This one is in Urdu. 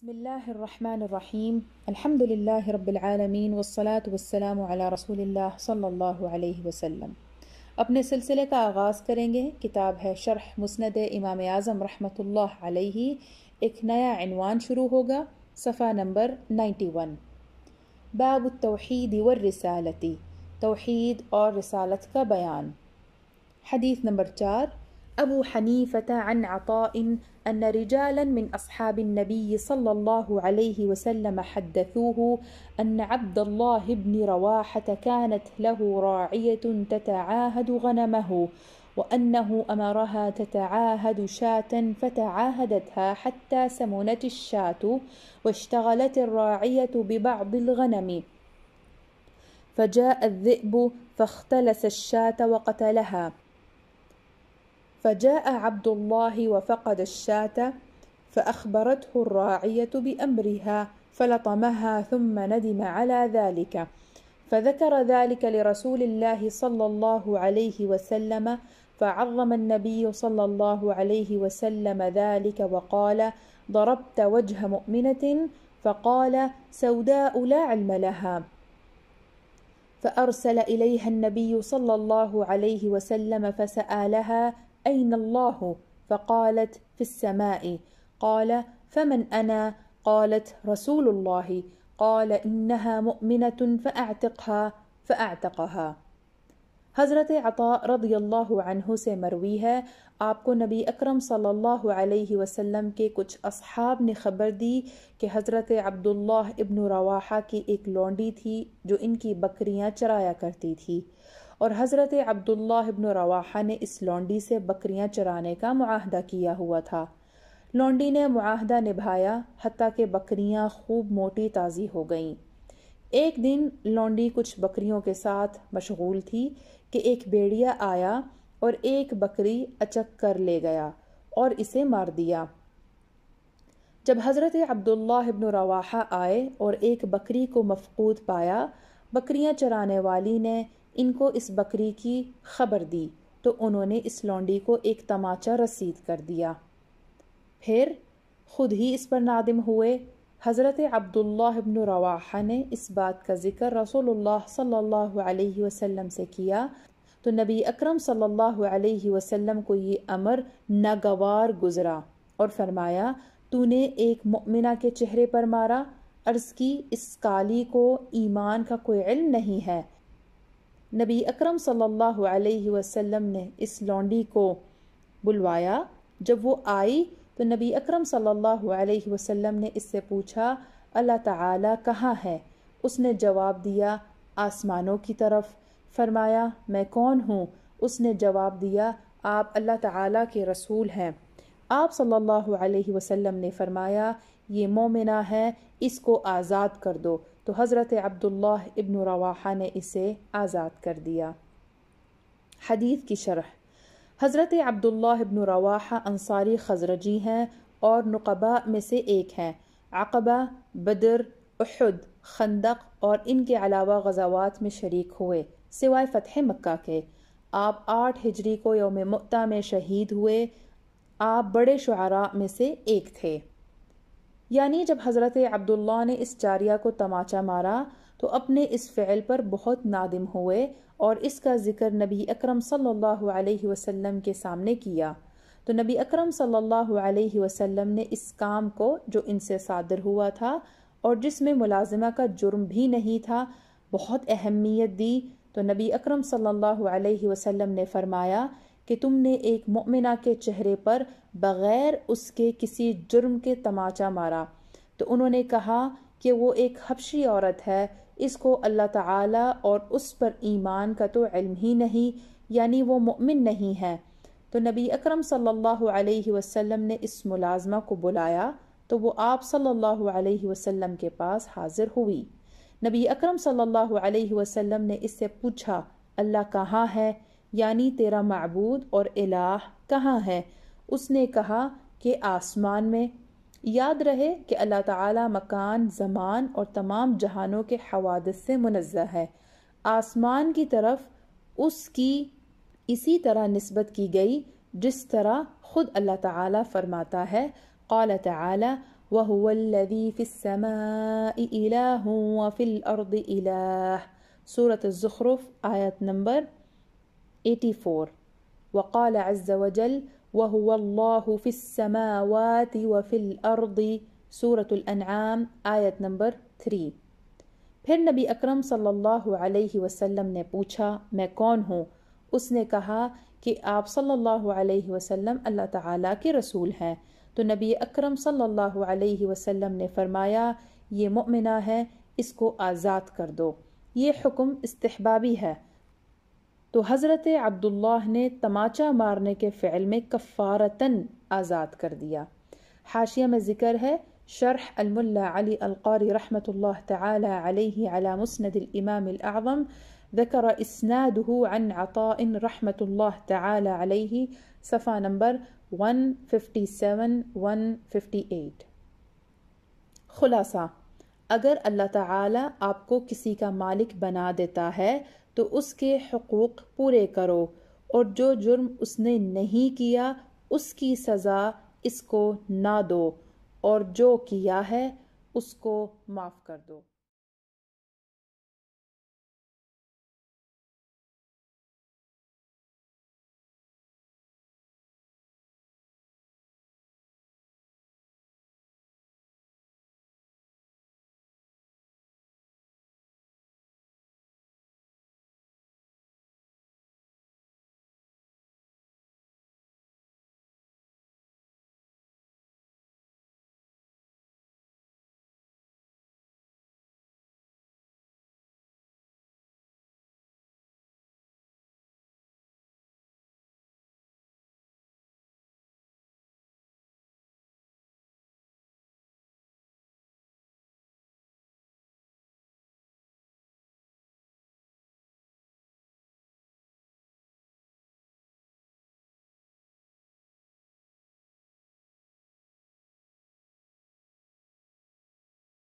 بسم الله الرحمن الرحیم الحمد للہ رب العالمین والصلاة والسلام علی رسول اللہ صلی اللہ علیہ وسلم۔ اپنے سلسلے کا آغاز کریں گے۔ کتاب ہے شرح مسند امام اعظم رحمۃ اللہ علیہ۔ ایک نیا عنوان شروع ہوگا، صفحہ نمبر 91۔ باب التوحید والرسالۃ، توحید اور رسالت کا بیان۔ حدیث نمبر 4۔ ابو حنیفة عن عطاء ان رجالا من اصحاب النبي صلى الله عليه وسلم حدثوه ان عبد الله بن رواحة كانت له راعية تتعاهد غنمه وانه امرها تتعاهد شاة فتعاهدتها حتى سمنت الشاة واشتغلت الراعية ببعض الغنم فجاء الذئب فاختلس الشاة وقتلها فجاء عبد الله وفقد الشاة فأخبرته الراعية بأمرها فلطمها ثم ندم على ذلك فذكر ذلك لرسول الله صلى الله عليه وسلم فعظم النبي صلى الله عليه وسلم ذلك وقال ضربت وجه مؤمنة فقال سوداء لا علم لها فأرسل إليها النبي صلى الله عليه وسلم فسألها أين الله؟ فقالت في السماء قال فمن أنا؟ قالت رسول الله قال إنها مؤمنة فأعتقها۔ حضرت عطاء رضی اللہ عنہ سے مروی ہے، آپ کو نبی اکرم صلی اللہ علیہ وسلم کے کچھ اصحاب نے خبر دی کہ حضرت عبداللہ ابن رواحہ کی ایک لونڈی تھی جو ان کی بکریاں چرایا کرتی تھی، اور حضرت عبداللہ ابن رواحہ نے اس لونڈی سے بکریاں چرانے کا معاہدہ کیا ہوا تھا۔ لونڈی نے معاہدہ نبھایا حتیٰ کہ بکریاں خوب موٹی تازی ہو گئیں۔ ایک دن لونڈی کچھ بکریوں کے ساتھ مشغول تھی کہ ایک بھیڑیا آیا اور ایک بکری اچک کر لے گیا اور اسے مار دیا۔ جب حضرت عبداللہ ابن رواحہ آئے اور ایک بکری کو مفقود پایا، بکریاں چرانے والی نے ان کو اس بکری کی خبر دی تو انہوں نے اس لونڈی کو ایک تماچا رسید کر دیا، پھر خود ہی اس پر نادم ہوئے۔ حضرت عبداللہ ابن رواحہ نے اس بات کا ذکر رسول اللہ صلی اللہ علیہ وسلم سے کیا تو نبی اکرم صلی اللہ علیہ وسلم کو یہ امر ناگوار گزرا اور فرمایا، تو نے ایک مؤمنہ کے چہرے پر مارا۔ عرض کی، اس کالی کو ایمان کا کوئی علم نہیں ہے۔ نبی اکرم صلی اللہ علیہ وسلم نے اس لونڈی کو بلوایا۔ جب وہ آئی تو نبی اکرم صلی اللہ علیہ وسلم نے اس سے پوچھا، اللہ تعالیٰ کہاں ہے؟ اس نے جواب دیا، آسمانوں کی طرف۔ فرمایا، میں کون ہوں؟ اس نے جواب دیا، آپ اللہ تعالیٰ کے رسول ہیں۔ آپ صلی اللہ علیہ وسلم نے فرمایا، یہ مومنہ ہے، اس کو آزاد کر دو۔ تو حضرت عبداللہ ابن رواحہ نے اسے آزاد کر دیا۔ حدیث کی شرح۔ حضرت عبداللہ ابن رواحہ انصاری خزرجی ہیں اور نقباء میں سے ایک ہیں۔ عقبہ، بدر، احد، خندق اور ان کے علاوہ غزوات میں شریک ہوئے سوائے فتح مکہ کے۔ آپ 8 ہجری کو یوم مؤتہ میں شہید ہوئے۔ آپ بڑے شعراء میں سے ایک تھے۔ یعنی جب حضرت عبداللہ نے اس جاریہ کو تماچا مارا تو اپنے اس فعل پر بہت نادم ہوئے اور اس کا ذکر نبی اکرم صلی اللہ علیہ وسلم کے سامنے کیا تو نبی اکرم صلی اللہ علیہ وسلم نے اس کام کو جو ان سے صادر ہوا تھا اور جس میں ملازمہ کا جرم بھی نہیں تھا بہت اہمیت دی تو نبی اکرم صلی اللہ علیہ وسلم نے فرمایا کہ تم نے ایک مؤمنہ کے چہرے پر بغیر اس کے کسی جرم کے تماچا مارا۔ تو انہوں نے کہا کہ وہ ایک حبشی عورت ہے، اس کو اللہ تعالیٰ اور اس پر ایمان کا تو علم ہی نہیں، یعنی وہ مؤمن نہیں ہے۔ تو نبی اکرم صلی اللہ علیہ وسلم نے اس ملازمہ کو بلایا تو وہ آپ صلی اللہ علیہ وسلم کے پاس حاضر ہوئی۔ نبی اکرم صلی اللہ علیہ وسلم نے اس سے پوچھا، اللہ کہاں ہے؟ یعنی تیرا معبود اور الہ کہاں ہے؟ اس نے کہا کہ آسمان میں۔ یاد رہے کہ اللہ تعالیٰ مکان، زمان اور تمام جہانوں کے حوادث سے منزہ ہے۔ آسمان کی طرف اس کی اسی طرح نسبت کی گئی جس طرح خود اللہ تعالیٰ فرماتا ہے، قال تعالی وَهُوَ الَّذِي فِي السَّمَاءِ إِلَٰهٌ وَفِي الْأَرْضِ إِلَٰهٌ. سورة الزخرف آیت نمبر 84. وقال عز وجل وَهُوَ اللَّهُ فِي السَّمَاوَاتِ وَفِي الْأَرْضِ. سورة الانعام آیت نمبر 3. پھر نبی اکرم صلی اللہ علیہ وسلم نے پوچھا میں کون ہوں؟ اس نے کہا کہ آپ صلی اللہ علیہ وسلم اللہ تعالیٰ کے رسول ہیں. تو نبی اکرم صلی اللہ علیہ وسلم نے فرمایا یہ مؤمنہ ہے، اس کو آزاد کر دو. یہ حکم استحبابی ہے. تو حضرت عبداللہ نے تماچا مارنے کے فعل میں کفارتاً آزاد کر دیا. حاشیہ میں ذکر ہے شرح الملا علی القاری رحمۃ اللہ تعالی علیہ علی مسند الامام الاعظم ذکر اسناده عن عطاء رحمۃ اللہ تعالی علیہ صفحہ نمبر 157-158. خلاصہ، اگر اللہ تعالی آپ کو کسی کا مالک بنا دیتا ہے تو اس کے حقوق پورے کرو، اور جو جرم اس نے نہیں کیا اس کی سزا اس کو نہ دو، اور جو کیا ہے اس کو معاف کر دو.